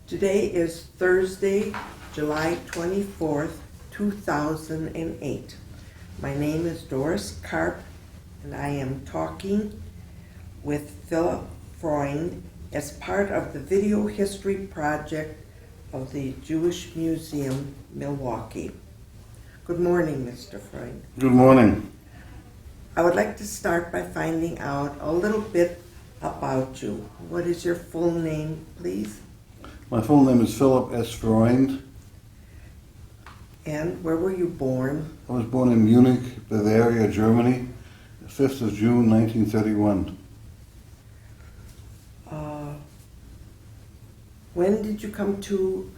Today is Thursday, July 24th, 2008. My name is Doris Karp, and I am talking with Philip Freund as part of the Video History Project of the Jewish Museum, Milwaukee. Good morning, Mr. Freund. Good morning. I would like to start by finding out a little bit about you. What is your full name, please? My full name is Philip S. Freund. And where were you born? I was born in Munich, Bavaria, Germany, the 5th of June, 1931. When did you come to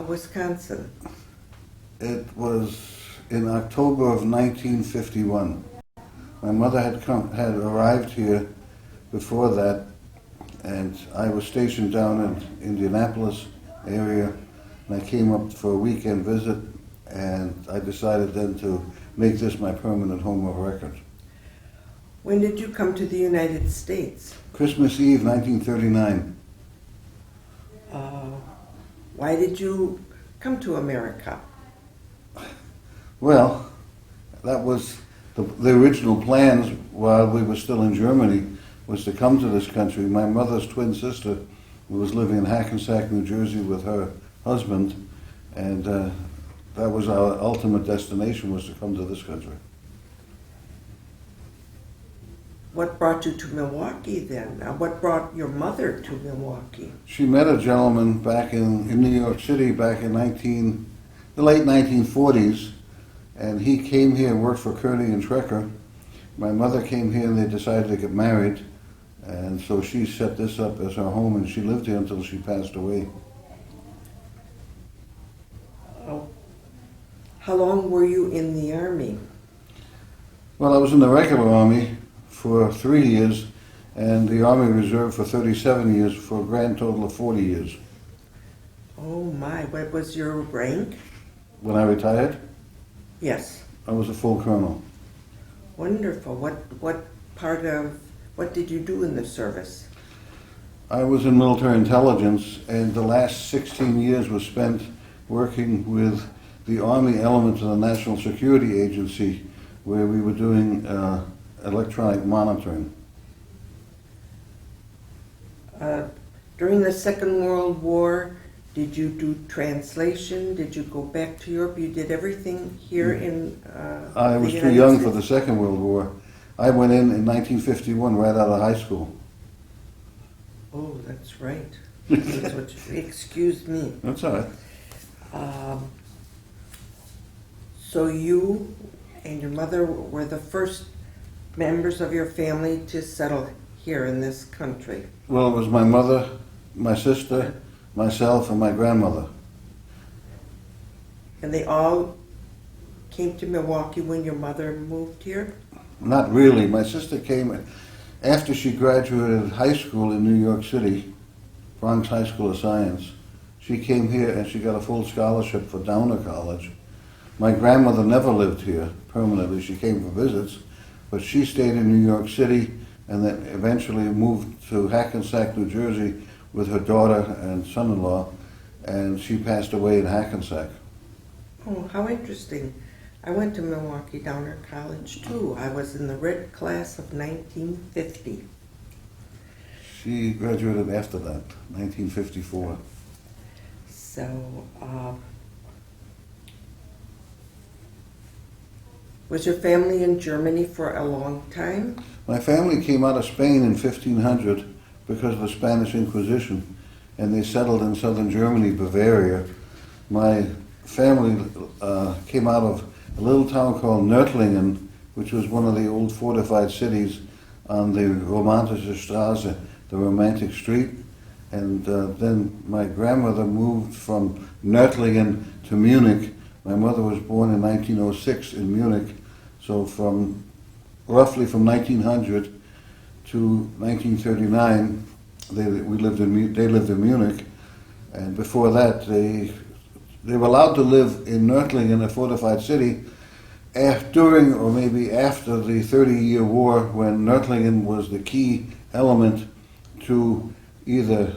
Wisconsin? It was in October of 1951. My mother had arrived here before that, and I was stationed down in Indianapolis area, and I came up for a weekend visit, and I decided then to make this my permanent home of record. When did you come to the United States? Christmas Eve, 1939. Why did you come to America? Well, that was the original plans while we were still in Germany, was to come to this country. My mother's twin sister was living in Hackensack, New Jersey with her husband, and that was our ultimate destination, was to come to this country. What brought you to Milwaukee then? What brought your mother to Milwaukee? She met a gentleman back in New York City back in the late 1940s, and he came here and worked for Kearney and Trecker. My mother came here and they decided to get married, and so she set this up as her home, and she lived here until she passed away. How long were you in the Army? Well, I was in the regular Army for 3 years, and the Army Reserve for 37 years, for a grand total of 40 years. Oh my, what was your rank? When I retired, Yes. I was a full colonel. Wonderful. What did you do in the service? I was in military intelligence, and the last 16 years was spent working with the Army element of the National Security Agency, where we were doing electronic monitoring. During the Second World War, did you do translation? Did you go back to Europe? You did everything here in I was too young for the Second World War. I went in 1951, right out of high school. Oh, that's right. That's what excuse me. That's all right. So you and your mother were the first members of your family to settle here in this country? Well, it was my mother, my sister, myself, and my grandmother. And they all came to Milwaukee when your mother moved here? Not really. My sister came after she graduated high school in New York City, Bronx High School of Science. She came here and she got a full scholarship for Downer College. My grandmother never lived here permanently. She came for visits, but she stayed in New York City and then eventually moved to Hackensack, New Jersey with her daughter and son-in-law, and she passed away in Hackensack. Oh, how interesting. I went to Milwaukee Downer College too. I was in the red class of 1950. She graduated after that, 1954. So, was your family in Germany for a long time? My family came out of Spain in 1500 because of the Spanish Inquisition, and they settled in southern Germany, Bavaria. My family came out of a little town called Nördlingen, which was one of the old fortified cities on the Romantische Straße, the Romantic Street. And then my grandmother moved from Nördlingen to Munich. My mother was born in 1906 in Munich, so roughly from 1900 to 1939, they lived in Munich, and before that they were allowed to live in Nördlingen, a fortified city, during or maybe after the 30-year war, when Nördlingen was the key element to either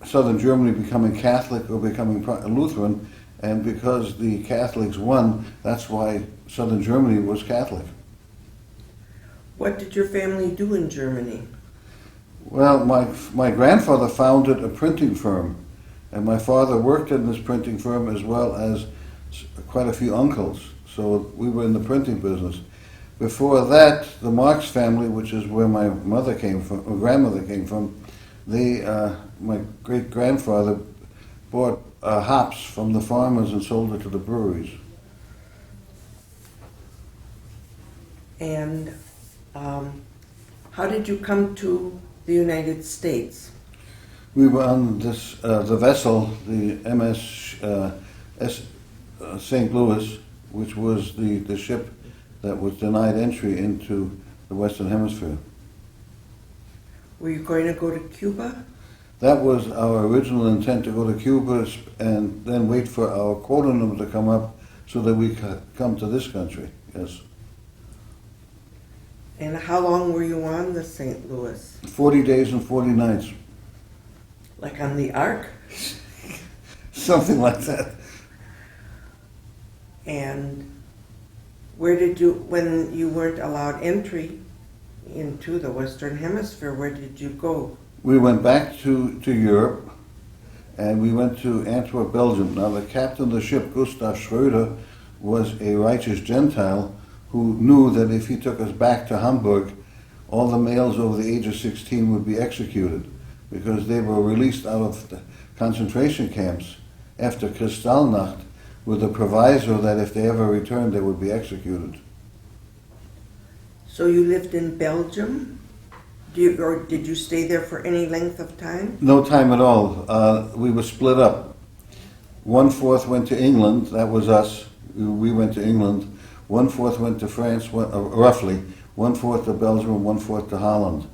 southern Germany becoming Catholic or becoming Lutheran, and because the Catholics won, that's why southern Germany was Catholic. What did your family do in Germany? Well, my grandfather founded a printing firm, and my father worked in this printing firm as well as quite a few uncles. So we were in the printing business. Before that, the Marx family, which is where my mother came from, or grandmother came from, my great-grandfather bought hops from the farmers and sold it to the breweries. And how did you come to the United States? We were on the vessel, the MS St. Louis, which was the ship that was denied entry into the Western Hemisphere. Were you going to go to Cuba? That was our original intent, to go to Cuba and then wait for our quota number to come up so that we could come to this country, yes. And how long were you on the St. Louis? 40 days and 40 nights. Like on the Ark? Something like that. And where did you, when you weren't allowed entry into the Western Hemisphere, where did you go? We went back to Europe, and we went to Antwerp, Belgium. Now, the captain of the ship, Gustav Schröder, was a righteous Gentile who knew that if he took us back to Hamburg, all the males over the age of 16 would be executed, because they were released out of the concentration camps after Kristallnacht with the proviso that if they ever returned, they would be executed. So you lived in Belgium? Or did you stay there for any length of time? No time at all. We were split up. 1/4 went to England, that was us. We went to England. 1/4 went to France, roughly. 1/4 to Belgium and 1/4 to Holland.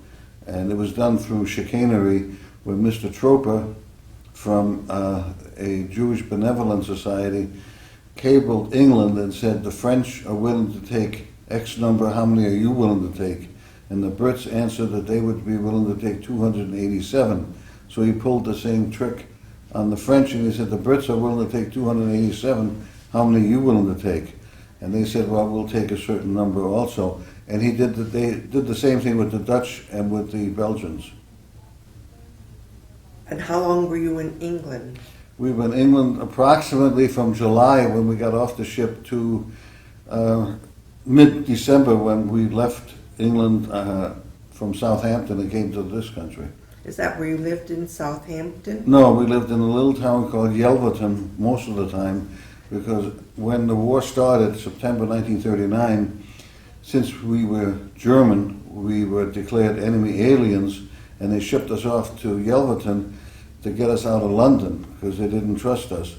And it was done through chicanery with Mr. Troper from a Jewish Benevolent Society cabled England and said the French are willing to take X number, how many are you willing to take? And the Brits answered that they would be willing to take 287. So he pulled the same trick on the French, and he said the Brits are willing to take 287, how many are you willing to take? And they said, well, we'll take a certain number also. And they did the same thing with the Dutch and with the Belgians. And how long were you in England? We were in England approximately from July when we got off the ship to mid-December when we left England from Southampton and came to this country. Is that where you lived, in Southampton? No, we lived in a little town called Yelverton most of the time, because when the war started, September 1939, since we were German, we were declared enemy aliens, and they shipped us off to Yelverton to get us out of London because they didn't trust us.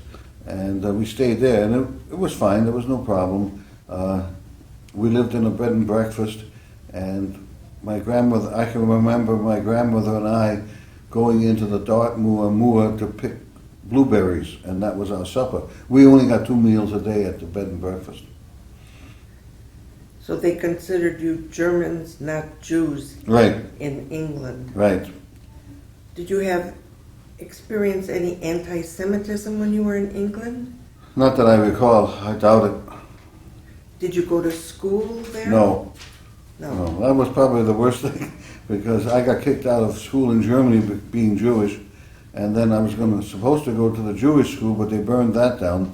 And we stayed there, and it was fine, there was no problem. We lived in a bed and breakfast, and my grandmother, I can remember my grandmother and I going into the Dartmoor moor to pick blueberries, and that was our supper. We only got 2 meals a day at the bed and breakfast. So they considered you Germans, not Jews, Right. in England. Right. Did you experience any anti-Semitism when you were in England? Not that I recall, I doubt it. Did you go to school there? No. No. No, that was probably the worst thing, because I got kicked out of school in Germany being Jewish, and then I was supposed to go to the Jewish school, but they burned that down,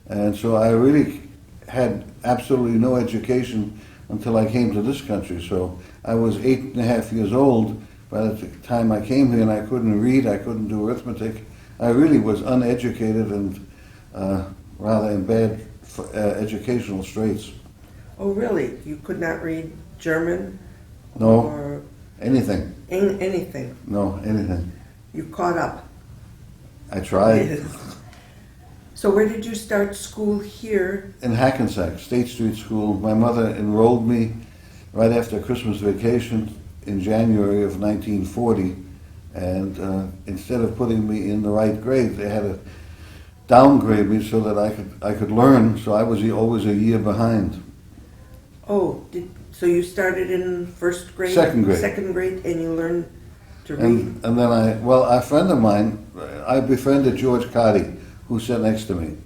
and so I really had absolutely no education until I came to this country. So I was 8.5 years old by the time I came here, and I couldn't read, I couldn't do arithmetic. I really was uneducated and rather in bad educational straits. Oh, really? You could not read German? No. Or Anything. anything? No, anything. You caught up? I tried. Yes. So where did you start school here? In Hackensack, State Street School. My mother enrolled me right after Christmas vacation in January of 1940, and instead of putting me in the right grade, they had to downgrade me so that I could learn, so I was always a year behind. Oh, so you started in first grade? Second grade. Second grade, and you learned to read? And then a friend of mine, I befriended George Carty, who sat next to me.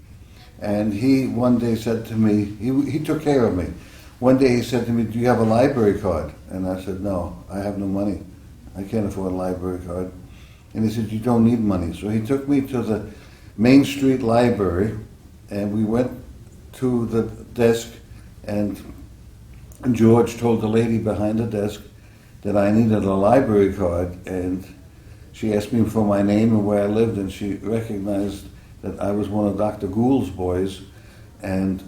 And he one day said to me, he took care of me. One day he said to me, "Do you have a library card?" And I said, "No, I have no money. I can't afford a library card." And he said, "You don't need money." So he took me to the Main Street Library, and we went to the desk, and George told the lady behind the desk that I needed a library card, and she asked me for my name and where I lived, and she recognized that I was one of Dr. Gould's boys, and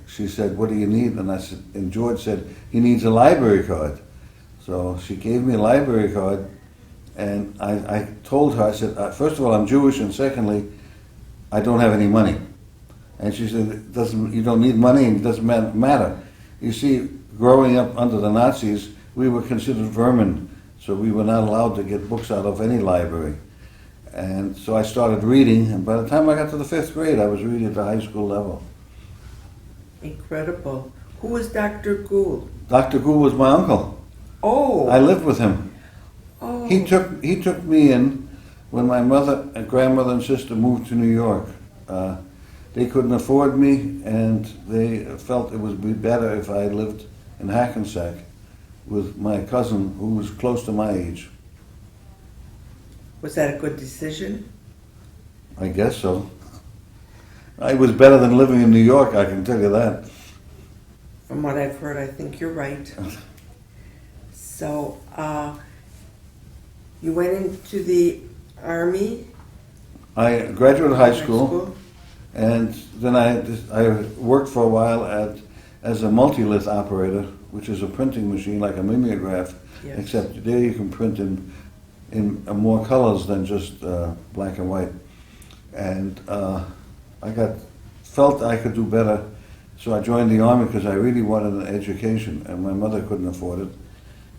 she said, "What do you need?" And I said, and George said, "He needs a library card." So she gave me a library card, and I told her, I said, "First of all, I'm Jewish, and secondly, I don't have any money." And she said, "You don't need money, and it doesn't matter. You see, growing up under the Nazis, we were considered vermin, so we were not allowed to get books out of any library." And so I started reading, and by the time I got to the 5th grade, I was reading at the high school level. Incredible. Who was Dr. Gould? Dr. Gould was my uncle. Oh. I lived with him. Oh. He took me in when my mother and grandmother and sister moved to New York. They couldn't afford me, and they felt it would be better if I lived in Hackensack with my cousin, who was close to my age. Was that a good decision? I guess so. It was better than living in New York, I can tell you that. From what I've heard, I think you're right. So, you went into the Army? I graduated high school, and then I worked for a while as a multilith operator, which is a printing machine like a mimeograph, Yes. except there you can print in more colors than just black and white. And I felt I could do better, so I joined the Army because I really wanted an education, and my mother couldn't afford it,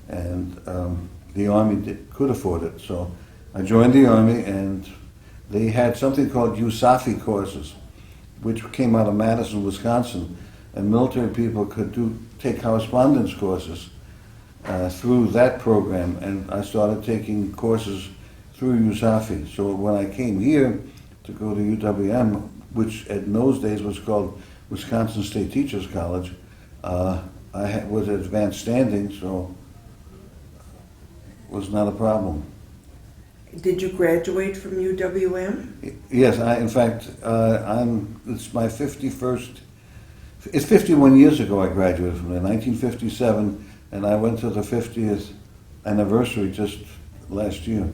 and the Army could afford it. So I joined the Army, and they had something called USAFI courses, which came out of Madison, Wisconsin, and military people could take correspondence courses through that program, and I started taking courses through USAFI. So when I came here to go to UWM, which in those days was called Wisconsin State Teachers College, I was advanced standing, so it was not a problem. Did you graduate from UWM? Yes, in fact, it's my 51st, it's 51 years ago I graduated from there, 1957, and I went to the 50th anniversary just last year.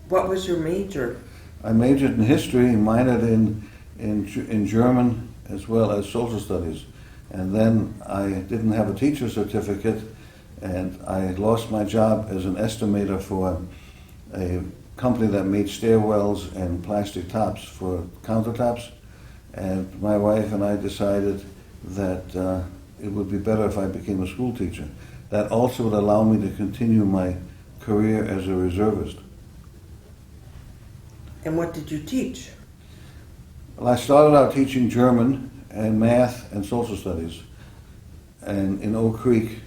What was your major? I majored in history and minored in German as well as social studies. And then I didn't have a teacher's certificate, and I lost my job as an estimator for a company that made stairwells and plastic tops for countertops. And my wife and I decided that it would be better if I became a school teacher. That also would allow me to continue my career as a reservist. And what did you teach? Well, I started out teaching German and math and social studies and in Oak Creek,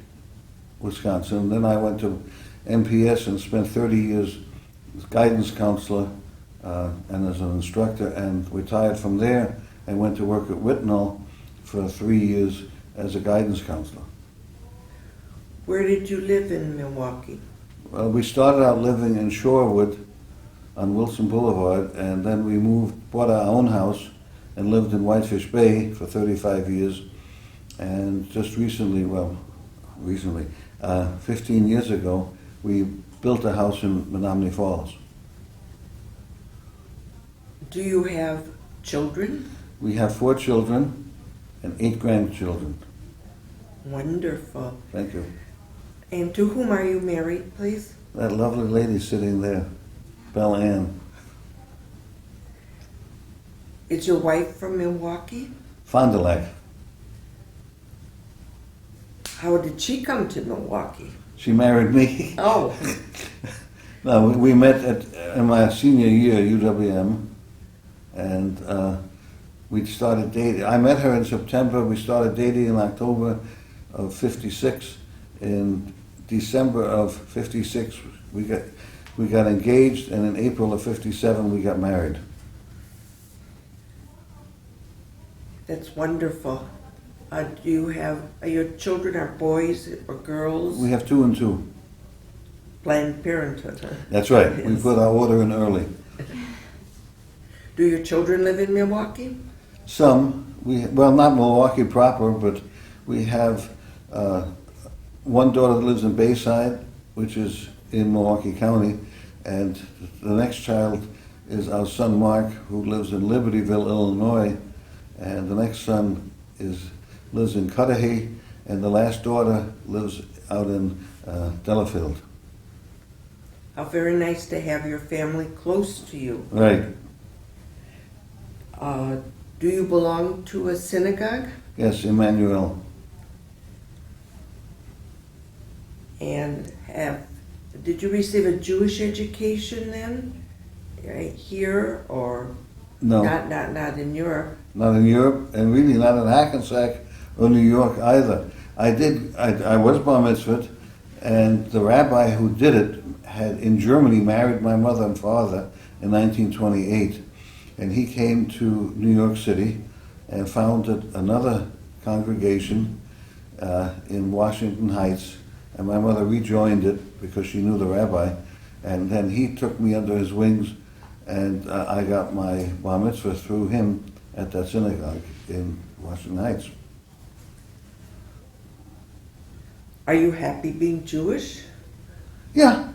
Wisconsin. Then I went to MPS and spent 30 years as guidance counselor and as an instructor, and retired from there and went to work at Whitnall for 3 years as a guidance counselor. Where did you live in Milwaukee? Well, we started out living in Shorewood on Wilson Boulevard, and then we bought our own house and lived in Whitefish Bay for 35 years. And just recently, 15 years ago, we built a house in Menominee Falls. Do you have children? We have 4 children and 8 grandchildren. Wonderful. Thank you. And to whom are you married, please? That lovely lady sitting there, Belle Ann. Is your wife from Milwaukee? Fond du Lac. How did she come to Milwaukee? She married me. Oh. No, we met in my senior year at UWM, and we started dating. I met her in September. We started dating in October of '56. In December of '56, We got engaged, and in April of '57 we got married. That's wonderful. Do you have, your children are boys or girls? We have 2 and 2. Planned Parenthood, huh? That's right. We Yes. put our order in early. Do your children live in Milwaukee? Some, well, not Milwaukee proper, but we have one daughter that lives in Bayside, which is in Milwaukee County, and the next child is our son Mark, who lives in Libertyville, Illinois, and the next son lives in Cudahy, and the last daughter lives out in Delafield. How very nice to have your family close to you. Right. Do you belong to a synagogue? Yes, Emmanuel. And did you receive a Jewish education then? Right here or No, not in Europe? not in Europe, and really not in Hackensack or New York either. I was bar mitzvahed, and the rabbi who did it had in Germany married my mother and father in 1928, and he came to New York City and founded another congregation in Washington Heights, and my mother rejoined it because she knew the rabbi, and then he took me under his wings, and I got my bar mitzvah through him at that synagogue in Washington Heights. Are you happy being Jewish? Yeah.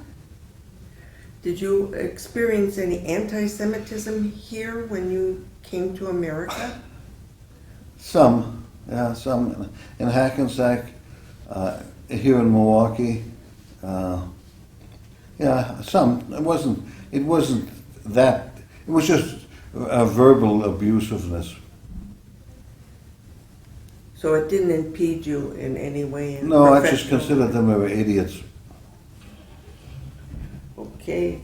Did you experience any anti-Semitism here when you came to America? Some in Hackensack, here in Milwaukee. Yeah, some. It wasn't that. It was just a verbal abusiveness. So it didn't impede you in any way? In No, I just professional- considered them were idiots. Okay.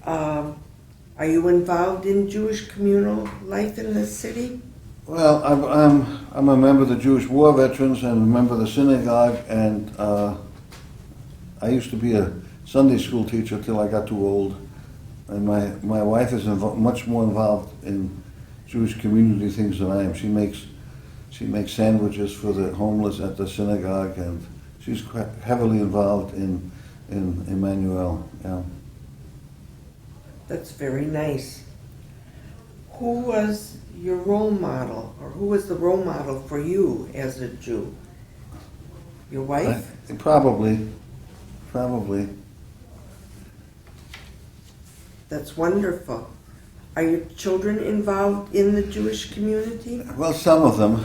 Are you involved in Jewish communal life in the city? Well, I'm a member of the Jewish War Veterans and a member of the synagogue, and I used to be a Sunday school teacher till I got too old. And my wife is much more involved in Jewish community things than I am. She makes sandwiches for the homeless at the synagogue, and she's quite heavily involved in Emmanuel. Yeah. That's very nice. Who was your role model, or who was the role model for you as a Jew? Your wife? Probably. That's wonderful. Are your children involved in the Jewish community? Well, some of them.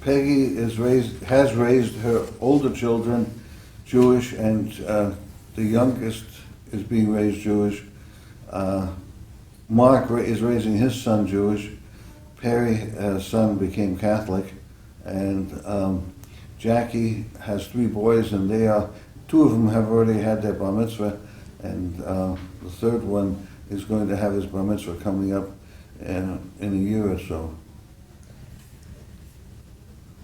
Peggy has raised her older children Jewish, and the youngest is being raised Jewish. Mark is raising his son Jewish. Perry's son became Catholic, and Jackie has 3 boys, and 2 of them have already had their bar mitzvah, and the third one is going to have his bar mitzvah coming up in a year or so.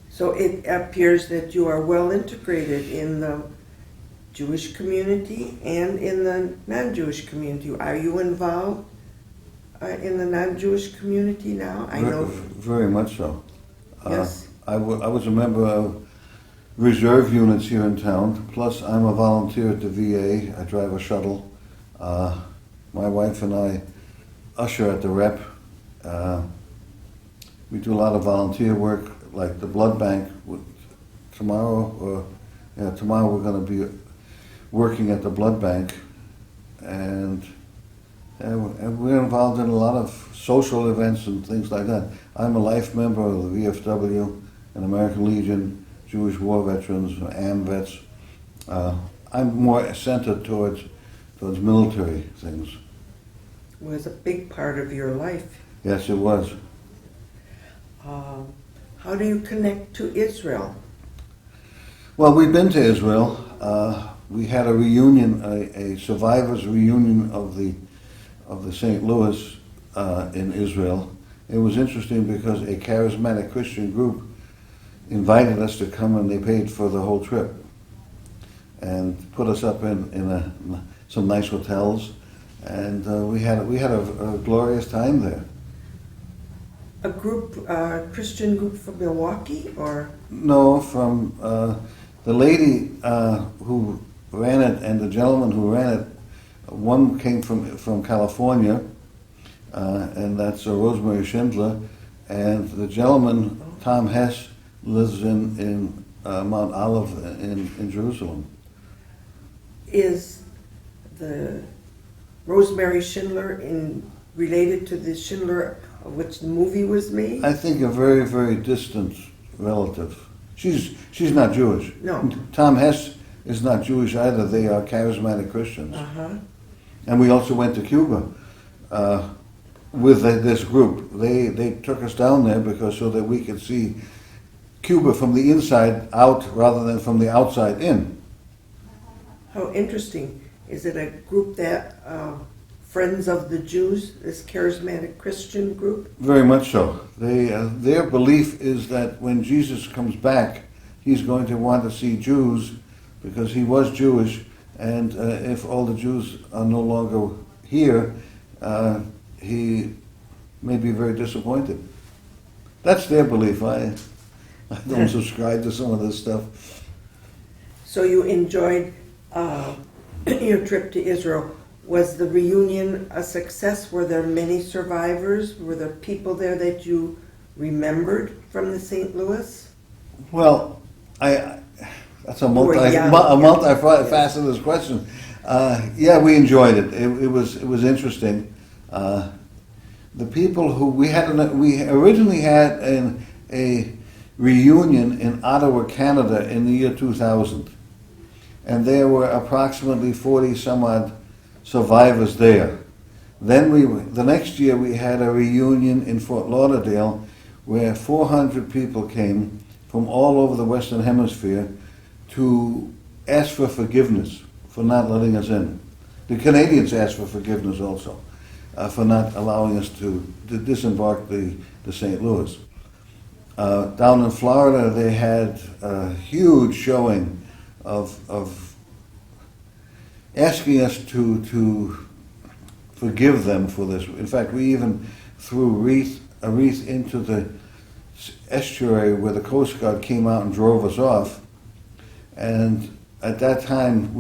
So it appears that you are well integrated in the Jewish community and in the non-Jewish community. Are you involved in the non-Jewish community now? I know. Very much so. Yes. I was a member of reserve units here in town, plus I'm a volunteer at the VA. I drive a shuttle. My wife and I usher at the rep. We do a lot of volunteer work, like the blood bank. Tomorrow we're going to be working at the blood bank, and we're involved in a lot of social events and things like that. I'm a life member of the VFW, and American Legion, Jewish War Veterans, AMVETS. I'm more centered towards military things. It was a big part of your life. Yes, it was. How do you connect to Israel? Well, we've been to Israel. We had a reunion, a survivors reunion of the St. Louis in Israel. It was interesting because a charismatic Christian group invited us to come, and they paid for the whole trip. and put us up in some nice hotels, and we had a glorious time there. A group, Christian group from Milwaukee, or? No, from the lady who ran it and the gentleman who ran it. One came from California, and that's Rosemary Schindler, and the gentleman, Tom Hess, lives in Mount Olive in Jerusalem. Is the Rosemary Schindler related to the Schindler of which the movie was made? I think a very, very distant relative. She's not Jewish. No. Tom Hess is not Jewish either. They are charismatic Christians. Uh-huh. And we also went to Cuba with this group. They took us down there so that we could see Cuba from the inside out rather than from the outside in. How interesting. Is it a group that, Friends of the Jews, this charismatic Christian group? Very much so. Their belief is that when Jesus comes back, he's going to want to see Jews because he was Jewish, and if all the Jews are no longer here, he may be very disappointed. That's their belief. I don't subscribe to some of this stuff. So you enjoyed your trip to Israel. Was the reunion a success? Were there many survivors? Were there people there that you remembered from the St. Louis? Well, that's a young. multifaceted question. Yeah, we enjoyed it. It was interesting. The people who we originally had a reunion in Ottawa, Canada, in the year 2000, and there were approximately 40 some odd survivors there. Then the next year we had a reunion in Fort Lauderdale where 400 people came from all over the Western Hemisphere to ask for forgiveness for not letting us in. The Canadians asked for forgiveness also for not allowing us to disembark the St. Louis. Down in Florida they had a huge showing of asking us to forgive them for this. In fact, we even threw a wreath into the estuary where the Coast Guard came out and drove us off. And at that time,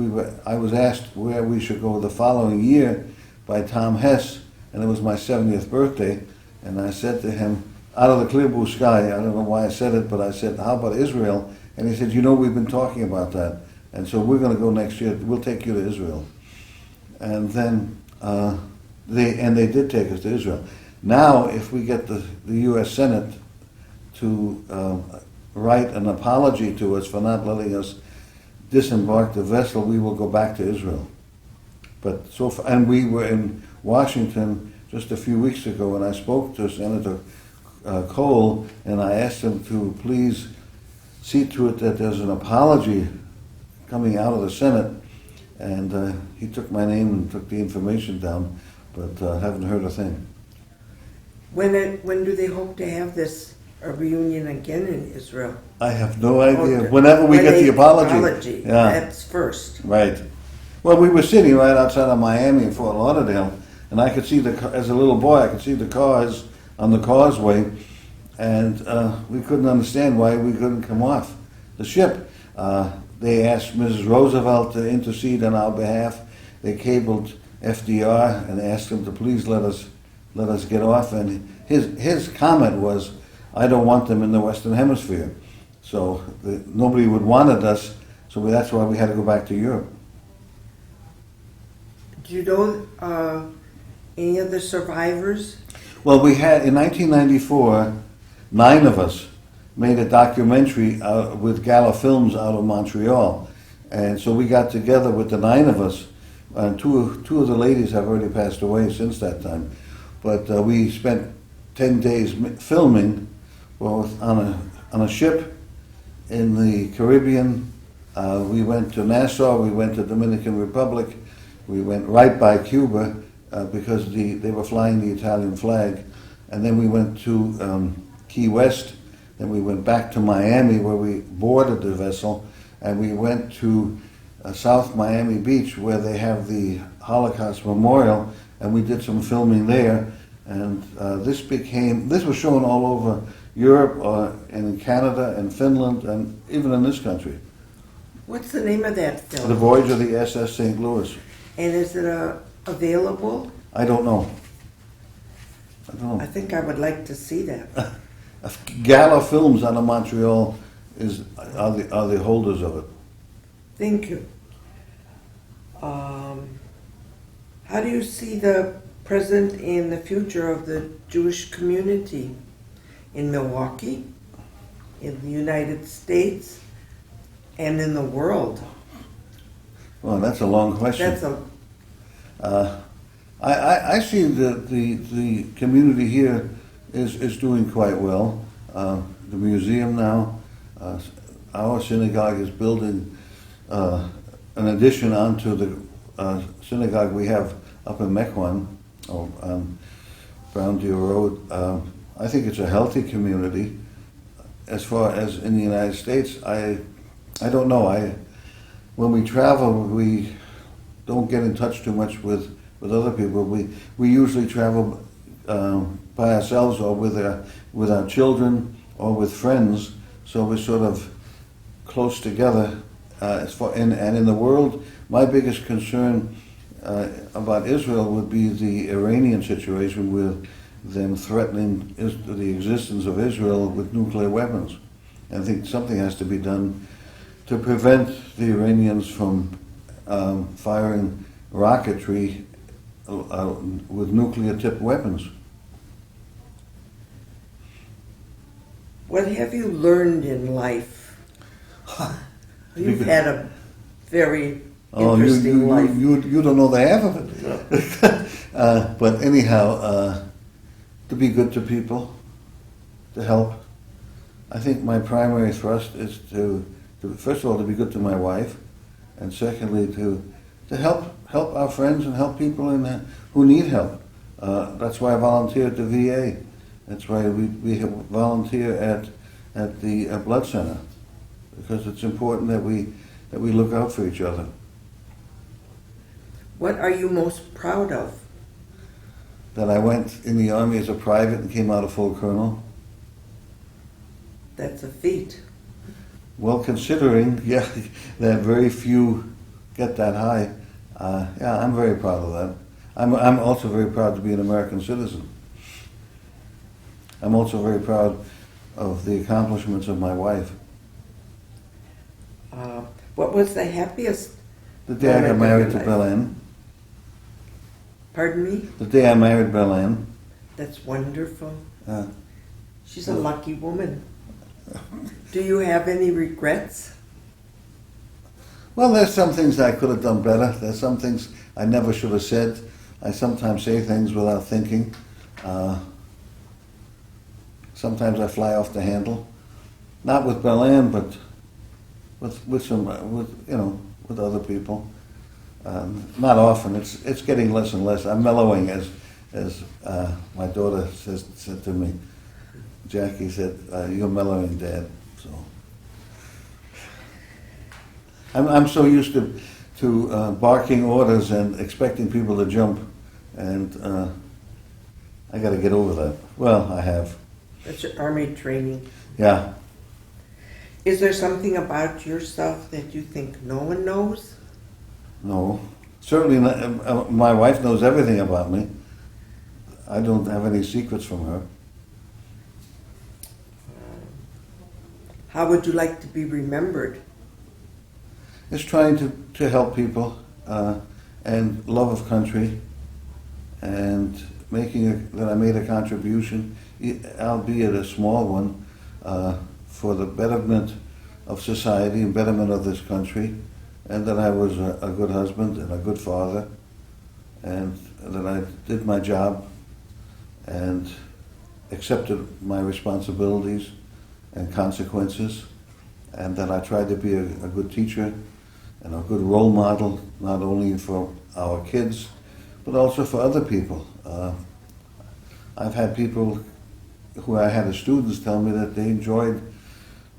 I was asked where we should go the following year by Tom Hess, and it was my 70th birthday. And I said to him, out of the clear blue sky, I don't know why I said it, but I said, how about Israel? And he said, we've been talking about that. And so we're going to go next year. We'll take you to Israel. And then they did take us to Israel. Now, if we get the U.S. Senate to write an apology to us for not letting us disembark the vessel, we will go back to Israel. But so far, and we were in Washington just a few weeks ago, and I spoke to Senator Cole, and I asked him to please see to it that there's an apology coming out of the Senate, and he took my name and took the information down, but haven't heard a thing. When do they hope to have this reunion again in Israel? I have no idea. Whenever we get the apology. Yeah. That's first. Right. Well, we were sitting right outside of Miami in Fort Lauderdale, and I could see as a little boy, I could see the cars on the causeway, and we couldn't understand why we couldn't come off the ship. They asked Mrs. Roosevelt to intercede on our behalf. They cabled FDR and asked him to please let us get off. And his comment was, "I don't want them in the Western Hemisphere." So nobody would wanted us. So that's why we had to go back to Europe. Do you know any of the survivors? Well, we had in 1994, 9 of us made a documentary with Gala Films out of Montreal, and so we got together with the 9 of us. And two of the ladies have already passed away since that time, but we spent 10 days filming, both on a ship in the Caribbean. We went to Nassau, we went to Dominican Republic, we went right by Cuba because they were flying the Italian flag, and then we went to Key West. Then we went back to Miami where we boarded the vessel, and we went to South Miami Beach, where they have the Holocaust Memorial, and we did some filming there. And this was shown all over Europe, and in Canada, and Finland, and even in this country. What's the name of that film? The Voyage of the SS St. Louis. And is it available? I don't know. I think I would like to see that. Gala Films out of Montreal are the holders of it. Thank you. How do you see the present and the future of the Jewish community in Milwaukee, in the United States, and in the world? Well, that's a long question. I see that the community here is doing quite well. The museum now, our synagogue is building an addition onto the synagogue we have up in Mequon, on Brown Deer Road. I think it's a healthy community. As far as in the United States, I don't know. When we travel, we don't get in touch too much with other people. We usually travel by ourselves or with our children or with friends, so we're sort of close together. And in the world, my biggest concern about Israel would be the Iranian situation, with them threatening the existence of Israel with nuclear weapons. And I think something has to be done to prevent the Iranians from firing rocketry with nuclear-tipped weapons. What have you learned in life? You've had a very interesting life. You don't know the half of it. But anyhow, to be good to people, to help. I think my primary thrust is to first of all, to be good to my wife, and secondly, to help our friends and help people who need help. That's why I volunteer at the VA. That's why we volunteer at the blood center, because it's important that we look out for each other. What are you most proud of? That I went in the Army as a private and came out a full colonel. That's a feat. Well, considering, yeah, that very few get that high, yeah, I'm very proud of that. I'm also very proud to be an American citizen. I'm also very proud of the accomplishments of my wife. What was the happiest? The day I got married to Belen. Pardon me? The day I married Belen. That's wonderful. She's a lucky woman. Do you have any regrets? Well, there's some things I could have done better. There's some things I never should have said. I sometimes say things without thinking. Sometimes I fly off the handle. Not with Belen, but with other people. Not often. It's getting less and less. I'm mellowing, as my daughter said to me. Jackie said, "You're mellowing, Dad." So I'm so used to barking orders and expecting people to jump, and I got to get over that. Well, I have. That's your Army training. Yeah. Is there something about yourself that you think no one knows? No. Certainly not. My wife knows everything about me. I don't have any secrets from her. How would you like to be remembered? It's trying to help people, and love of country, and that I made a contribution, albeit a small one, for the betterment of society and betterment of this country, and that I was a good husband and a good father, and that I did my job and accepted my responsibilities and consequences, and that I tried to be a good teacher and a good role model, not only for our kids, but also for other people. I've had people who I had as students tell me that they enjoyed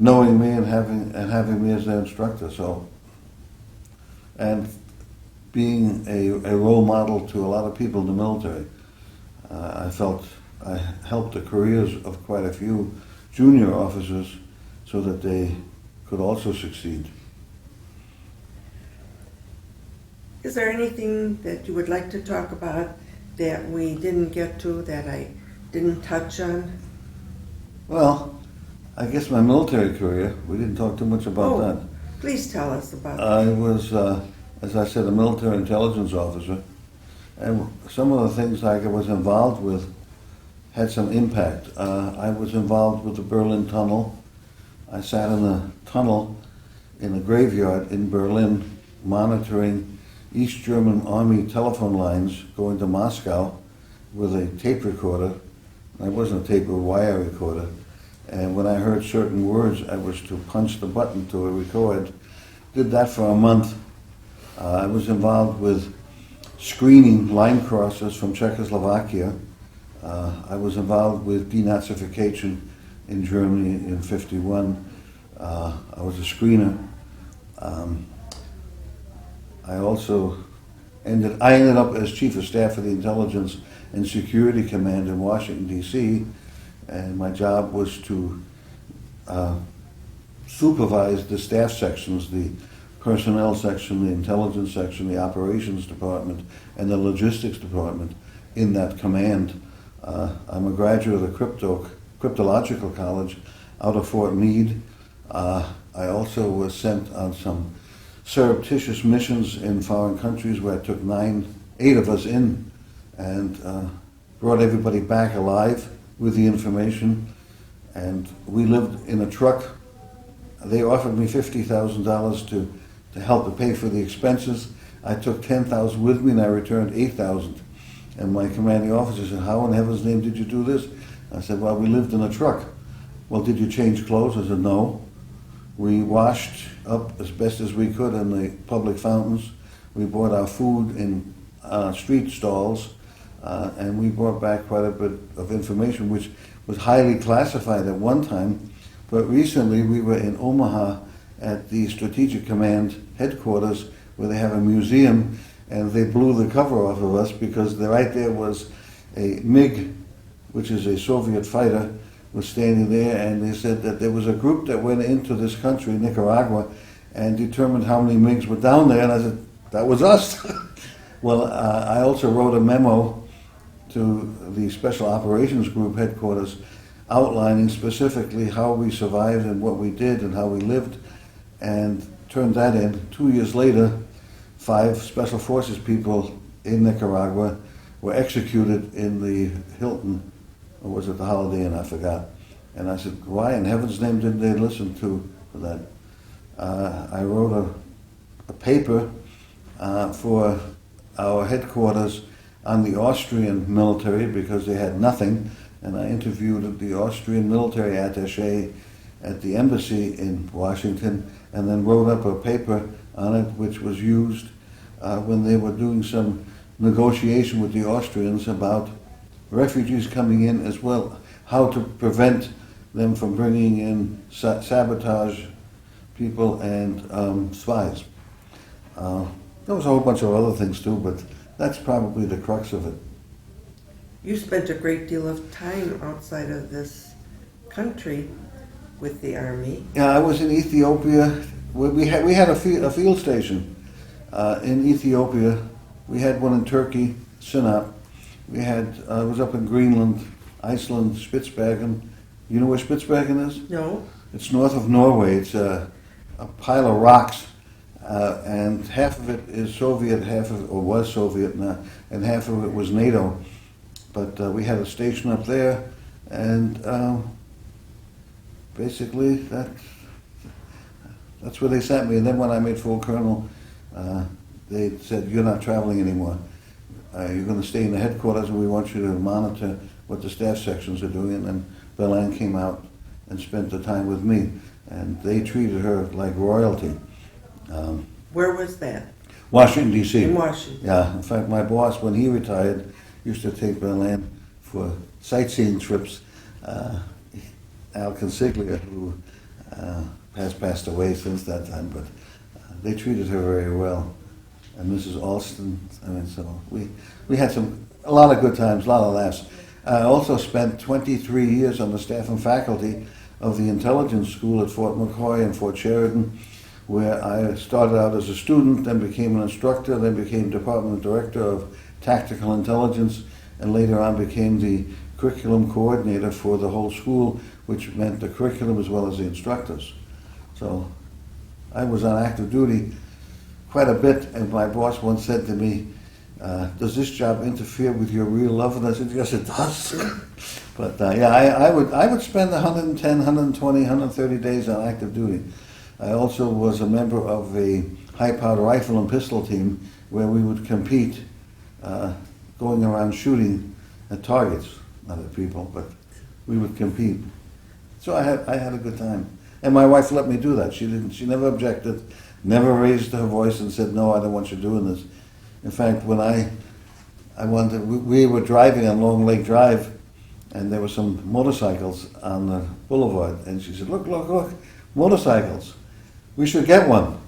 knowing me and having me as their instructor. So and being a role model to a lot of people in the military. I felt I helped the careers of quite a few junior officers so that they could also succeed. Is there anything that you would like to talk about that we didn't get to, that I didn't touch on? Well, I guess my military career, we didn't talk too much about that. Please tell us about I that. was, as I said, a military intelligence officer, and some of the things I was involved with had some impact. I was involved with the Berlin Tunnel. I sat in a tunnel in a graveyard in Berlin monitoring East German Army telephone lines going to Moscow with a tape recorder. It wasn't a tape, a wire recorder. And when I heard certain words, I was to punch the button to record. Did that for a month. I was involved with screening line crossers from Czechoslovakia. I was involved with denazification in Germany in '51. I was a screener. I ended up as Chief of Staff of the Intelligence and Security Command in Washington, D.C., and my job was to supervise the staff sections, the personnel section, the intelligence section, the operations department, and the logistics department in that command. I'm a graduate of Cryptological College out of Fort Meade. I also was sent on some surreptitious missions in foreign countries where I took 8 of us in and brought everybody back alive with the information. And we lived in a truck. They offered me $50,000 to help to pay for the expenses. I took $10,000 with me and I returned $8,000. And my commanding officer said, "How in heaven's name did you do this?" I said, "Well, we lived in a truck." "Well, did you change clothes?" I said, "No. We washed up as best as we could in the public fountains. We bought our food in street stalls, and we brought back quite a bit of information, which was highly classified at one time. But recently we were in Omaha at the Strategic Command headquarters where they have a museum, and they blew the cover off of us because right there was a MiG, which is a Soviet fighter, was standing there, and they said that there was a group that went into this country, Nicaragua, and determined how many MiGs were down there, and I said, that was us. Well, I also wrote a memo to the Special Operations Group headquarters outlining specifically how we survived and what we did and how we lived, and turned that in. 2 years later, 5 Special Forces people in Nicaragua were executed in the Hilton, or was it the Holiday Inn, I forgot. And I said, why in heaven's name didn't they listen to that? I wrote a paper for our headquarters on the Austrian military because they had nothing, and I interviewed the Austrian military attaché at the embassy in Washington, and then wrote up a paper on it which was used when they were doing some negotiation with the Austrians about refugees coming in as well, how to prevent them from bringing in sabotage people and spies. There was a whole bunch of other things too, but that's probably the crux of it. You spent a great deal of time outside of this country with the Army. Yeah, I was in Ethiopia. We had a field station in Ethiopia. We had one in Turkey, Sinop. We had I was up in Greenland, Iceland, Spitsbergen. You know where Spitsbergen is? No. It's north of Norway. It's a pile of rocks, and half of it is Soviet, was Soviet now, and half of it was NATO. But we had a station up there, and basically that's where they sent me. And then when I made full colonel, they said, "You're not traveling anymore. You're going to stay in the headquarters, and we want you to monitor what the staff sections are doing." And then Belen came out and spent the time with me, and they treated her like royalty. Where was that? Washington, D.C. In Washington. Yeah. In fact, my boss, when he retired, used to take Belen for sightseeing trips. Al Consiglia, who has passed away since that time, but they treated her very well. and Mrs. Alston. I mean, so we had a lot of good times, a lot of laughs. I also spent 23 years on the staff and faculty of the intelligence school at Fort McCoy and Fort Sheridan, where I started out as a student, then became an instructor, then became department director of tactical intelligence, and later on became the curriculum coordinator for the whole school, which meant the curriculum as well as the instructors. So I was on active duty quite a bit, and my boss once said to me, does this job interfere with your real love? And I said, yes, it does. But I would spend 110, 120, 130 days on active duty. I also was a member of a high-powered rifle and pistol team where we would compete going around shooting at targets, not at people, but we would compete. So I had a good time. And my wife let me do that. She never objected, never raised her voice and said, no, I don't want you doing this. In fact, when we were driving on Long Lake Drive, and there were some motorcycles on the boulevard, and she said, look, motorcycles. We should get one.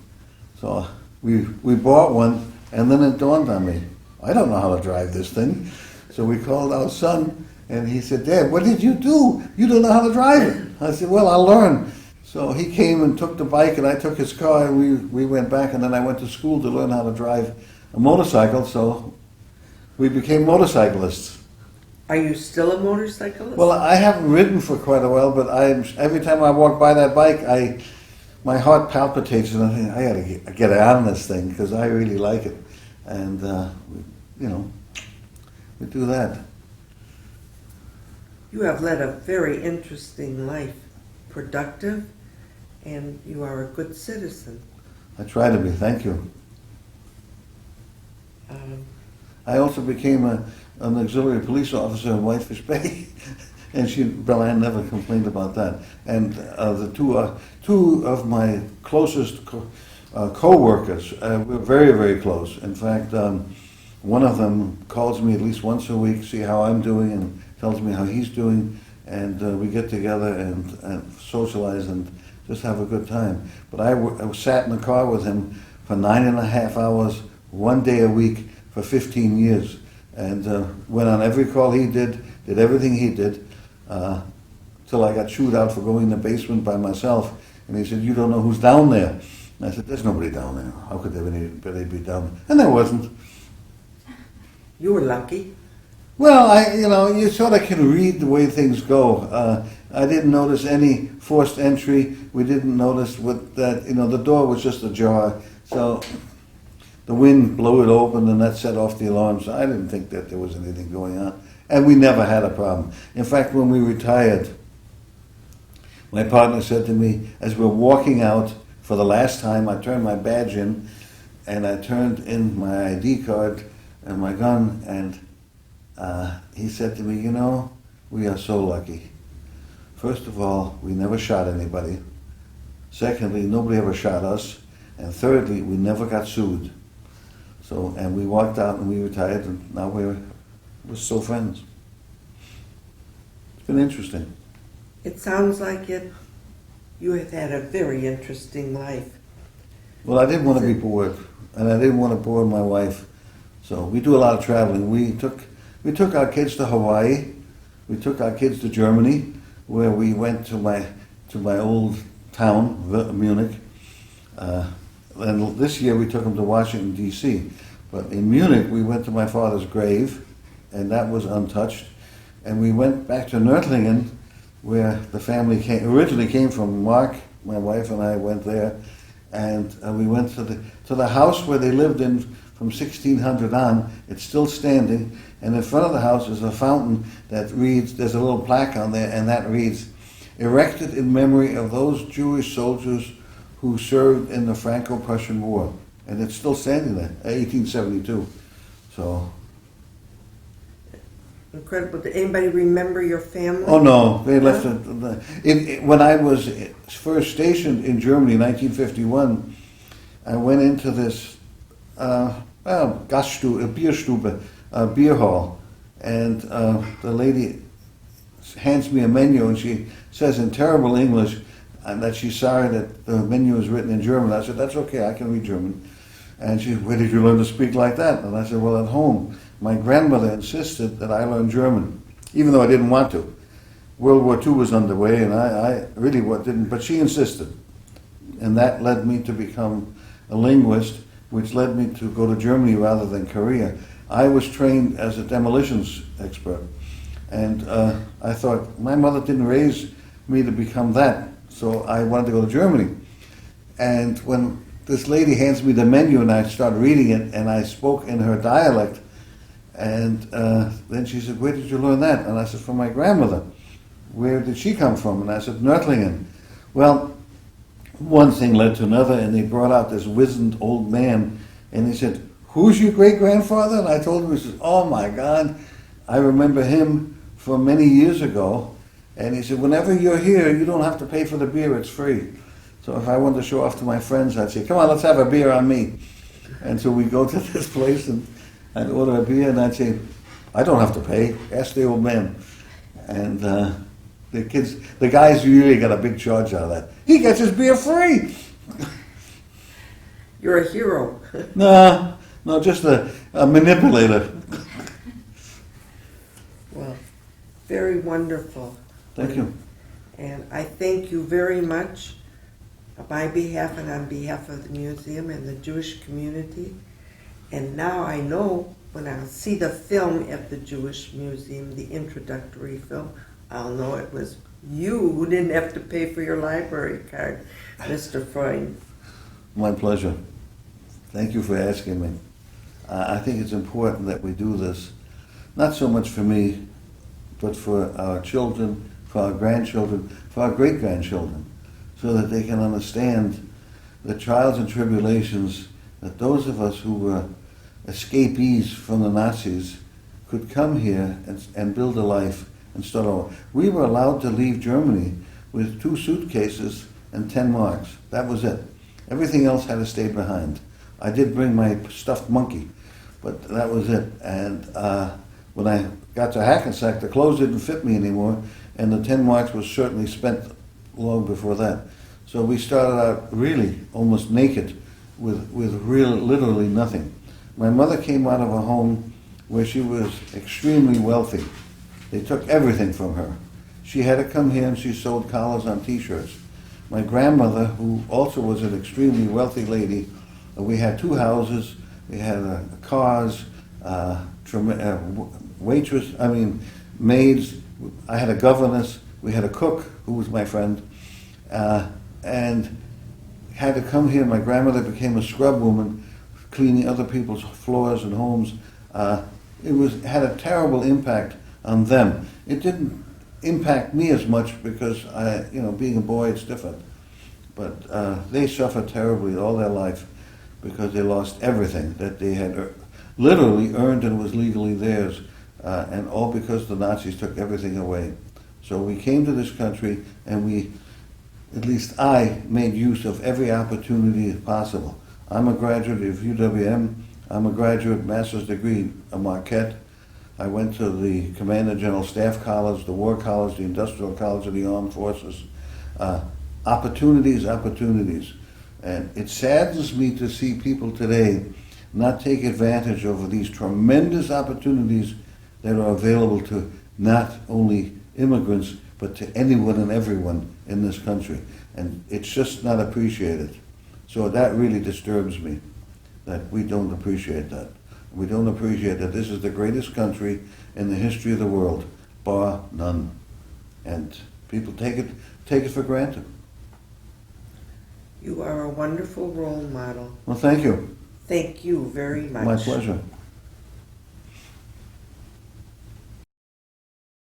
So we bought one, and then it dawned on me, I don't know how to drive this thing. So we called our son, and he said, Dad, what did you do? You don't know how to drive it. I said, well, I'll learn. So he came and took the bike, and I took his car, and we went back, and then I went to school to learn how to drive a motorcycle, so we became motorcyclists. Are you still a motorcyclist? Well, I haven't ridden for quite a while, but every time I walk by that bike, my heart palpitates, and I think, I gotta get on this thing, because I really like it. And, we do that. You have led a very interesting life, productive, and you are a good citizen. I try to be, thank you. I also became an auxiliary police officer in Whitefish Bay, and Belan never complained about that. And the two of my closest co-workers, we're very, very close. In fact, one of them calls me at least once a week, see how I'm doing, and tells me how he's doing, and we get together and socialize and just have a good time. But I sat in the car with him for 9.5 hours, 1 day a week for 15 years, and went on every call he did everything he did, till I got chewed out for going in the basement by myself. And he said, you don't know who's down there. And I said, there's nobody down there. How could anybody be down there? And there wasn't. You were lucky. Well, you sort of can read the way things go. I didn't notice any forced entry. We didn't notice the door was just ajar. So the wind blew it open and that set off the alarm. So I didn't think that there was anything going on. And we never had a problem. In fact, when we retired, my partner said to me, as we're walking out for the last time, I turned my badge in, and I turned in my ID card and my gun, and he said to me, we are so lucky. First of all, we never shot anybody. Secondly, nobody ever shot us. And thirdly, we never got sued. So, and we walked out and we retired, and now we're still friends. It's been interesting. It sounds like you have had a very interesting life. Well, I didn't want to be bored, and I didn't want to bore my wife. So we do a lot of traveling. We took our kids to Hawaii. We took our kids to Germany, where we went to my old town, Munich. And this year we took them to Washington, D.C. But in Munich, we went to my father's grave, and that was untouched. And we went back to Nördlingen, where the family originally came from. Mark, my wife, and I went there, and we went to the house where they lived in from 1600 on. It's still standing, and in front of the house is a fountain that reads, there's a little plaque on there, and that reads, erected in memory of those Jewish soldiers who served in the Franco-Prussian War. And it's still standing there, 1872. So. Incredible. Did anybody remember your family? Oh no, they left it. When I was first stationed in Germany in 1951, I went into this Gaststube, Bierstube, beer hall, and the lady hands me a menu, and she says in terrible English that she's sorry that the menu is written in German. I said, that's okay, I can read German. And she said, where did you learn to speak like that? And I said, well, at home. My grandmother insisted that I learn German, even though I didn't want to. World War II was underway, and I really didn't, but she insisted. And that led me to become a linguist, which led me to go to Germany rather than Korea. I was trained as a demolitions expert, and I thought, my mother didn't raise me to become that, so I wanted to go to Germany. And when this lady hands me the menu and I start reading it, and I spoke in her dialect, and then she said, where did you learn that? And I said, from my grandmother. Where did she come from? And I said, Nördlingen. Well, one thing led to another, and they brought out this wizened old man, and he said, who's your great-grandfather? And I told him, he said, oh my God, I remember him from many years ago. And he said, whenever you're here, you don't have to pay for the beer, it's free. So if I wanted to show off to my friends, I'd say, come on, let's have a beer on me. And so we go to this place, and I'd order a beer, and I'd say, I don't have to pay, ask the old man. And the guys really got a big charge out of that. He gets his beer free. You're a hero. No, just a manipulator. Well, very wonderful. Thank you. And I thank you very much on my behalf and on behalf of the museum and the Jewish community. And now I know when I'll see the film at the Jewish Museum, the introductory film, I'll know it was you who didn't have to pay for your library card, Mr. Freund. My pleasure. Thank you for asking me. I think it's important that we do this, not so much for me, but for our children, for our grandchildren, for our great-grandchildren, so that they can understand the trials and tribulations that those of us who were escapees from the Nazis could come here and build a life and start over. We were allowed to leave Germany with 2 suitcases and 10 marks. That was it. Everything else had to stay behind. I did bring my stuffed monkey, but that was it. And when I got to Hackensack, the clothes didn't fit me anymore, and the 10 marks was certainly spent long before that. So we started out really almost naked with literally nothing. My mother came out of a home where she was extremely wealthy. They took everything from her. She had to come here and she sewed collars on t-shirts. My grandmother, who also was an extremely wealthy lady, we had 2 houses, we had cars, maids, I had a governess, we had a cook, who was my friend, and had to come here. My grandmother became a scrub woman, cleaning other people's floors and homes. It had a terrible impact on them. It didn't impact me as much because being a boy, it's different. But they suffered terribly all their life because they lost everything that they had literally earned and was legally theirs, and all because the Nazis took everything away. So we came to this country, and at least I, made use of every opportunity possible. I'm a graduate of UWM. I'm a graduate master's degree at Marquette. I went to the Command and General Staff College, the War College, the Industrial College of the Armed Forces. Opportunities. And it saddens me to see people today not take advantage of these tremendous opportunities that are available to not only immigrants, but to anyone and everyone in this country. And it's just not appreciated. So that really disturbs me, that we don't appreciate that. We don't appreciate that this is the greatest country in the history of the world, bar none. And people take it for granted. You are a wonderful role model. Well, thank you. Thank you very much. My pleasure.